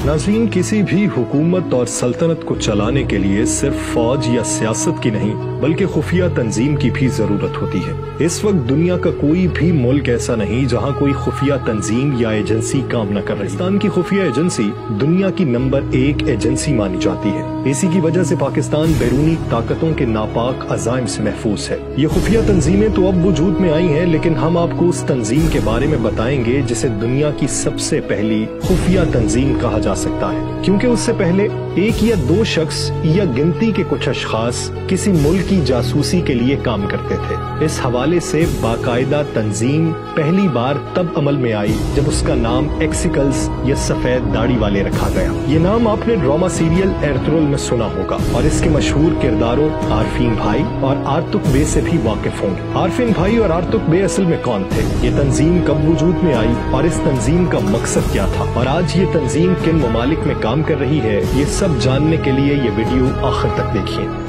नाज़रीन, किसी भी हुकूमत और सल्तनत को चलाने के लिए सिर्फ फौज या सियासत की नहीं बल्कि खुफिया तंजीम की भी जरूरत होती है। इस वक्त दुनिया का कोई भी मुल्क ऐसा नहीं जहां कोई खुफिया तंजीम या एजेंसी काम न कर रही। पाकिस्तान की खुफिया एजेंसी दुनिया की नंबर 1 एजेंसी मानी जाती है। इसी की वजह से पाकिस्तान बैरूनी ताकतों के नापाक अज़ाइम से महफूज है। ये खुफिया तंजीमें तो अब वजूद में आई हैं, लेकिन हम आपको उस तंजीम के बारे में बताएंगे जिसे दुनिया की सबसे पहली खुफिया तंजीम कहा जा सकता है, क्योंकि उससे पहले 1 या 2 शख्स या गिनती के कुछ अशखास किसी मुल्क की जासूसी के लिए काम करते थे। इस हवाले से बाकायदा तंजीम पहली बार तब अमल में आई जब उसका नाम एक्सिकल्स या सफेद दाढ़ी वाले रखा गया। ये नाम आपने ड्रामा सीरियल एर्तुगरुल में सुना होगा और इसके मशहूर किरदारों आरफीन भाई और आर्तुक बे से भी वाकिफ होंगे। आरफीन भाई और आर्तुक बे असल में कौन थे, ये तंजीम कब वजूद में आई और इस तंजीम का मकसद क्या था, और आज ये तंजीम किन ममालिक में काम कर रही है, ये सब जानने के लिए ये वीडियो आखिर तक देखिए।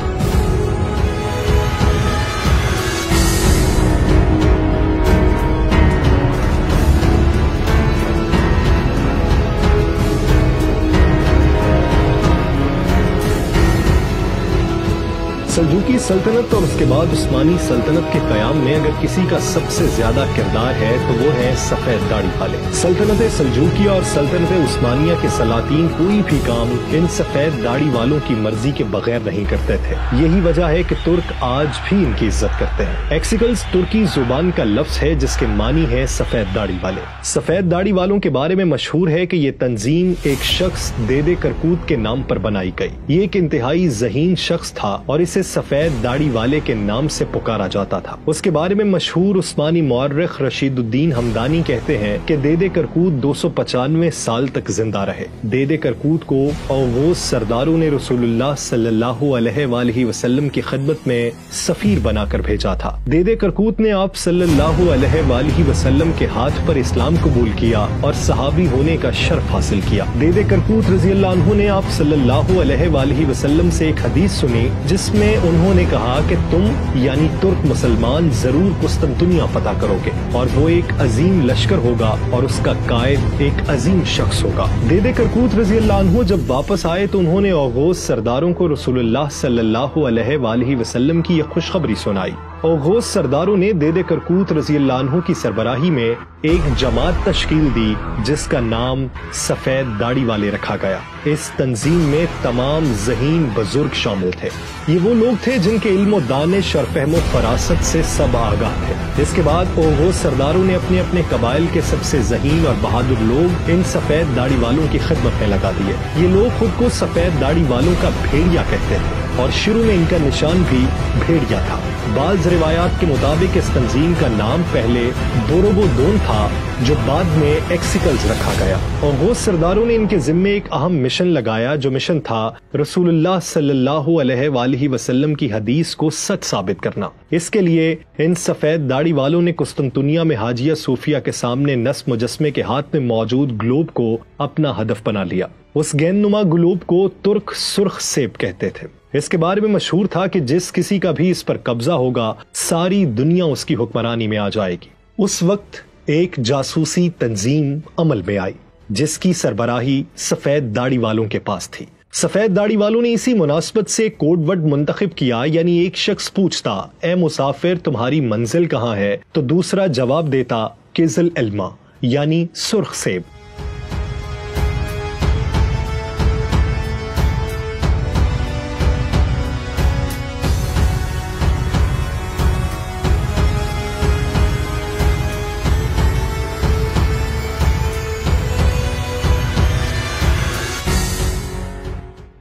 सल्जूकी सल्तनत और उसके बाद उस्मानी सल्तनत के कयाम में अगर किसी का सबसे ज्यादा किरदार है तो वो है सफेद दाढ़ी वाले। सल्तनत सल्जूकिया और सल्तनत उस्मानिया के सलातीन कोई भी काम इन सफेद दाढ़ी वालों की मर्जी के बगैर नहीं करते थे। यही वजह है कि तुर्क आज भी इनकी इज्जत करते हैं। एक्सिकल्स तुर्की जुबान का लफ्ज है जिसके मानी है सफेद दाढ़ी वाले। सफेद दाढ़ी वालों के बारे में मशहूर है कि ये तंजीम एक शख्स देदे करकूत के नाम पर बनाई गई। ये एक इंतहाई ज़हीन शख्स था और इसे सफेद दाढ़ी वाले के नाम से पुकारा जाता था। उसके बारे में मशहूर उस्मानी मौर्रिख रशीदुद्दीन हमदानी कहते हैं कि देदे करकूत 295 साल तक जिंदा रहे। देदे करकूत को औगोस सरदारों ने रसूलुल्लाह सल्लल्लाहु अलैहि वसल्लम की खिदमत में सफीर बनाकर भेजा था। देदे करकूत ने आप सल्लल्लाहु अलैहि वसल्लम के हाथ पर इस्लाम कबूल किया और सहाबी होने का शर्फ हासिल किया। देदे करकूत रज़ियल्लाहु अन्हु ने आप सल्लल्लाहु अलैहि वसल्लम से एक हदीस सुनी जिसमें उन्होंने कहा कि तुम यानी तुर्क मुसलमान जरूर कुस्तंतुनिया पता करोगे और वो एक अजीम लश्कर होगा और उसका कायद एक अजीम शख्स होगा। देदे करकूत रज़ियल्लाहु अन्हु जब वापस आए तो उन्होंने औगोस सरदारों को रसूलुल्लाह सल्लल्लाहु अलैहि वसल्लम की एक खुशखबरी सुनाई। औगोस सरदारों ने देदे करकूत रज़ियल्लाहु अन्हु की सरबराही में एक जमात तश्कील दी जिसका नाम सफेद दाढ़ी वाले रखा गया। इस तंजीम में तमाम ज़हीन बुजुर्ग शामिल थे। ये वो लोग थे जिनके इल्म दानिश और फहम फरासत से सब आगाह थे। इसके बाद औगोस सरदारों ने अपने अपने कबाइल के सबसे ज़हीन और बहादुर लोग इन सफेद दाढ़ी वालों की खिदमत में लगा दिए। ये लोग खुद को सफेद दाढ़ी वालों का भेड़िया कहते थे और शुरू में इनका निशान भी भेड़िया था। बाज़ रिवायात के मुताबिक इस तंजीम का नाम पहले बोरोबोदोन था जो बाद में एक्सिकल्स रखा गया। औगोस सरदारों ने इनके जिम्मे एक अहम मिशन लगाया जो मिशन था रसूलुल्लाह सल्लल्लाहु अलैहि वसल्लम की हदीस को सच साबित करना। इसके लिए इन सफेद दाढ़ी वालों ने कुस्तुनतुनिया में हाजिया सूफिया के सामने नस्ब मुजस्मे के हाथ में मौजूद ग्लोब को अपना हदफ बना लिया। उस गेंदनुमा ग्लोब को तुर्क सुर्ख सेब कहते थे। इसके बारे में मशहूर था कि जिस किसी का भी इस पर कब्जा होगा सारी दुनिया उसकी हुक्मरानी में आ जाएगी। उस वक्त एक जासूसी तंजीम अमल में आई जिसकी सरबराही सफेद दाढ़ी वालों के पास थी। सफेद दाढ़ी वालों ने इसी मुनासबत से कोडवर्ड मुंतखब किया, यानी एक शख्स पूछता ए मुसाफिर तुम्हारी मंजिल कहाँ है, तो दूसरा जवाब देता किज़ल एल्मा यानी सुर्ख सेब।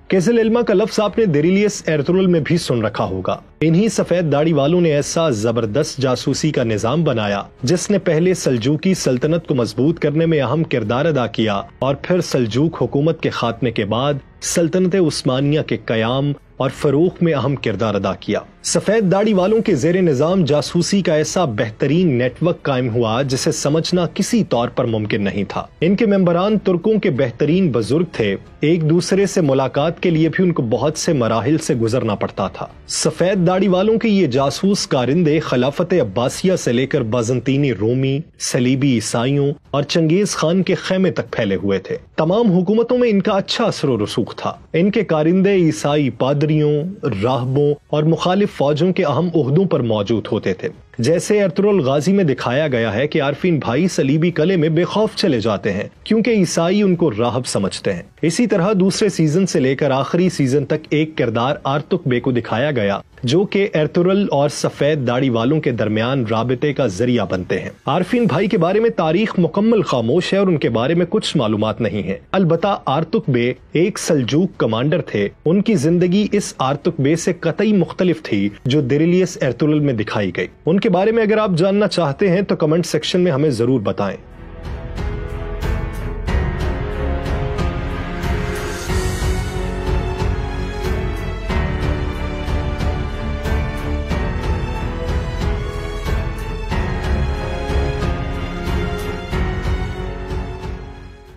किज़ल एल्मा का लफ्ज आपने देरिलियस एर्तुगरुल में भी सुन रखा होगा। इन्हीं सफेद दाढ़ी वालों ने ऐसा जबरदस्त जासूसी का निजाम बनाया जिसने पहले सल्जूकी सल्तनत को मजबूत करने में अहम किरदार अदा किया और फिर सल्जूक हुकूमत के खात्मे के बाद सल्तनत उस्मानिया के कयाम और फरोख में अहम किरदार अदा किया। سفید داڑھی والوں کے زیر نظام جاسوسی کا ایسا بہترین نیٹ ورک قائم ہوا جسے سمجھنا کسی طور پر ممکن نہیں تھا۔ ان کے ممبران ترکوں کے بہترین بزرگ تھے، ایک دوسرے سے ملاقات کے لیے بھی ان کو بہت سے مراحل سے گزرنا پڑتا تھا۔ سفید داڑھی والوں کے یہ جاسوس کارندے خلافت عباسیہ سے لے کر بازنطینی رومی، صلیبی عیسائیوں اور چنگیز خان کے خیمے تک پھیلے ہوئے تھے۔ تمام حکومتوں میں ان کا اچھا اثر و رسوخ تھا۔ ان کے کارندے عیسائی پادریوں، راہبوں اور مخالف فوجوں کے اہم عہدوں پر موجود ہوتے تھے۔ جیسے ارطغرل غازی میں دکھایا گیا ہے کہ عارفین بھائی صلیبی قلعے میں بے خوف چلے جاتے ہیں کیونکہ عیسائی ان کو راہب سمجھتے ہیں۔ اسی طرح دوسرے سیزن سے لے کر آخری سیزن تک ایک کردار آرتک بے کو دکھایا گیا جو کہ ارطغرل اور سفید داڑھی والوں کے درمیان رابطے کا ذریعہ بنتے ہیں۔ عارفین بھائی کے بارے میں تاریخ مکمل خاموش ہے اور ان کے بارے میں کچھ معلومات نہیں ہیں۔ البتہ آرتک بے ایک سلجوق کمانڈر تھے۔ ان کی زندگی اس آرتک بے سے قطعی مختلف تھی جو دیریلیس ارطغرل میں دکھائی گئی۔ ان کے بارے میں اگر آپ جاننا چاہتے ہیں تو کمنٹ سیکشن میں ہمیں ضرور بتائیں۔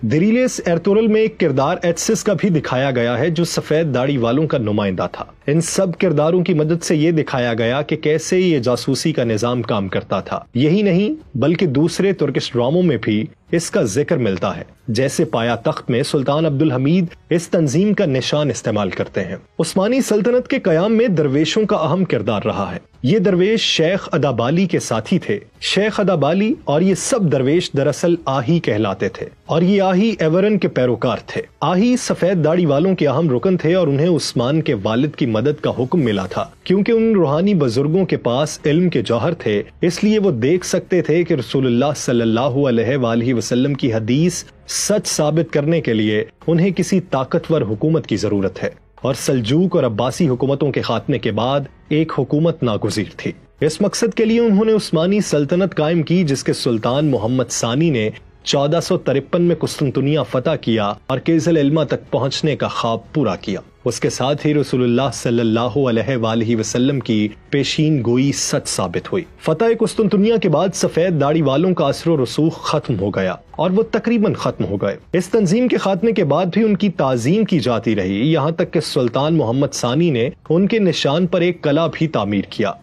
دیریلیس ارطغرل میں ایک کردار ایٹسس کا بھی دکھایا گیا ہے جو سفید داڑھی والوں کا نمائندہ تھا۔ ان سب کرداروں کی مدد سے یہ دکھایا گیا کہ کیسے یہ جاسوسی کا نظام کام کرتا تھا۔ یہی نہیں بلکہ دوسرے ترکش ڈراموں میں بھی اس کا ذکر ملتا ہے، جیسے پایا تخت میں سلطان عبدالحمید اس تنظیم کا نشان استعمال کرتے ہیں۔ عثمانی سلطنت کے قیام میں درویشوں کا اہم کردار رہا ہے۔ یہ درویش شیخ ادابالی کے ساتھی تھے۔ شیخ ادابالی اور یہ سب درویش دراصل آہی کہلاتے تھے اور یہ آہی ایورن کے پیروکار تھے۔ آہی سفید داڑھی والوں کے اہم رکن تھے اور انہیں عثمان کے والد کی مدد کا حکم ملا تھا۔ کیونکہ ان روحانی بزرگوں کے پاس علم کے جوہر تھے، اس لیے وہ دیکھ سکتے تھے کہ رسول اللہ صلی اللہ علیہ وآلہ وسلم کی حدیث سچ ثابت کرنے کے لیے انہیں کسی طاقتور حکومت کی ضرورت ہے، اور سلجوق اور عباسی حکومتوں کے خاتمے کے بعد ایک حکومت ناگزیر تھی۔ اس مقصد کے لیے انہوں نے عثمانی سلطنت قائم کی جس کے سلطان محمد ثانی نے 1453 میں قسطنطنیہ فتح کیا اور کیزل علمہ تک پہنچنے کا خواب پورا کیا۔ اس کے ساتھ ہی رسول اللہ صلی اللہ علیہ وآلہ وسلم کی پیشین گوئی سچ ثابت ہوئی۔ فتح قسطنطنیہ کے بعد سفید داڑھی والوں کا اثر و رسوخ ختم ہو گیا اور وہ تقریباً ختم ہو گئے۔ اس تنظیم کے خاتمے کے بعد بھی ان کی تعظیم کی جاتی رہی، یہاں تک کہ سلطان محمد ثانی نے ان کے نشان پر ایک قلعہ بھی تعمیر کیا۔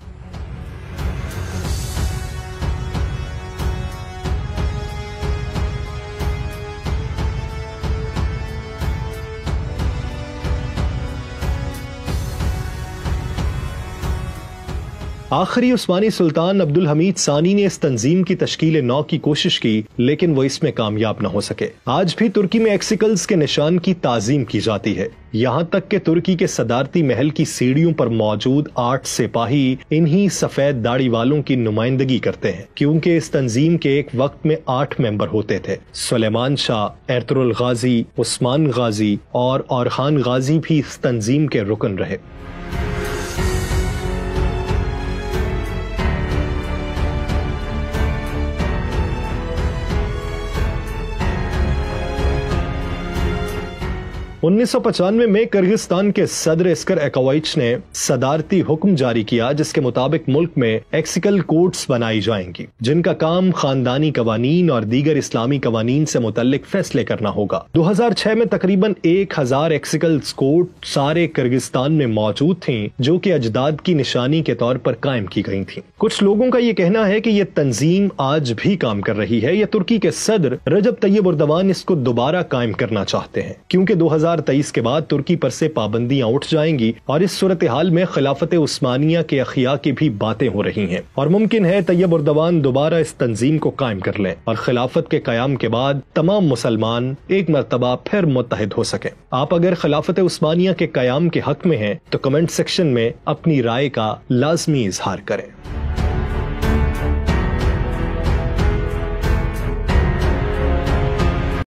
'آخری عثمانی سلطان عبدالحمید ثانی نے اس تنظیم کی تشکیل نو کی کوشش کی لیکن وہ اس میں کامیاب نہ ہو سکے۔ آج بھی ترکی میں ایکسیکلز کے نشان کی تعظیم کی جاتی ہے، یہاں تک کہ ترکی کے صدارتی محل کی سیڑھیوں پر موجود 8 سپاہی انہی سفید داڑھی والوں کی نمائندگی کرتے ہیں، کیونکہ اس تنظیم کے ایک وقت میں 8 ممبر ہوتے تھے۔ سلیمان شاہ، ارطغرل غازی، عثمان غازی اور اورخان غازی بھی اس تنظیم کے رکن رہے۔ انیس سو 95 میں کرغزستان کے صدر اسکر اکوائچ نے صدارتی حکم جاری کیا جس کے مطابق ملک میں ایکسیکل کورٹس بنائی جائیں گی، جن کا کام خاندانی قوانین اور دیگر اسلامی قوانین سے متعلق فیصلے کرنا ہوگا۔ 2006 میں تقریباً 1000 ایکسیکل کورٹ سارے کرغزستان میں موجود تھیں، جو کہ اجداد کی نشانی کے طور پر قائم کی گئی تھیں۔ کچھ لوگوں کا یہ کہنا ہے کہ یہ تنظیم آج بھی کام کر رہی ہے، یا ترکی کے صدر رجب طیب اردوان اس کو دوبارہ قائم کرنا چاہتے ہیں، کیونکہ 2023 کے بعد ترکی پر سے پابندیاں اٹھ جائیں گی اور اس صورتحال میں خلافت عثمانیہ کے احیاء کی بھی باتیں ہو رہی ہیں، اور ممکن ہے طیب اردوان دوبارہ اس تنظیم کو قائم کر لیں اور خلافت کے قیام کے بعد تمام مسلمان ایک مرتبہ پھر متحد ہو سکیں۔ آپ اگر خلافت عثمانیہ کے قیام کے حق میں ہیں تو کمنٹ سیکشن میں اپنی رائے کا لازمی اظہار کریں۔